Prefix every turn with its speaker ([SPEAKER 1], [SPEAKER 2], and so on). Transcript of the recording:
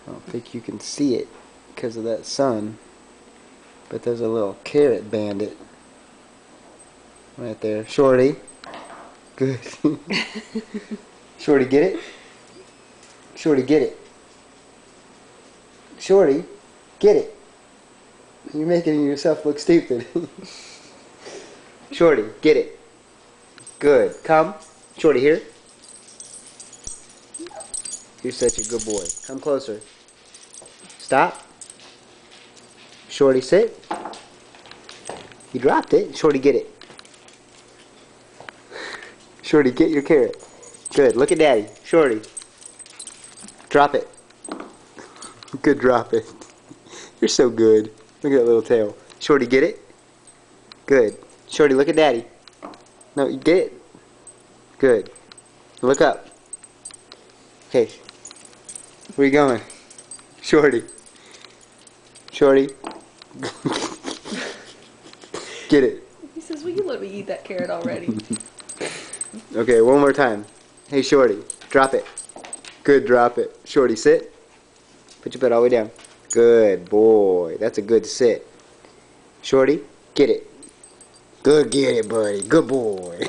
[SPEAKER 1] I don't think you can see it because of that sun, but there's a little carrot bandit right there. Shorty. Good. Shorty, get it? Shorty, get it. Shorty, get it. You're making yourself look stupid. Shorty, get it. Good. Come. Shorty, here. You're such a good boy. Come closer. Stop. Shorty, sit. You dropped it. Shorty, get it. Shorty, get your carrot. Good. Look at Daddy. Shorty. Drop it. Good, drop it. You're so good. Look at that little tail. Shorty, get it. Good. Shorty, look at Daddy. No, you get it. Good. Look up. Okay. Where you going? Shorty. Shorty. Get it.
[SPEAKER 2] He says, will you let me eat that carrot already?
[SPEAKER 1] Okay, one more time. Hey, Shorty. Drop it. Good, drop it. Shorty, sit. Put your butt all the way down. Good boy. That's a good sit. Shorty, get it. Good, get it, buddy. Good boy.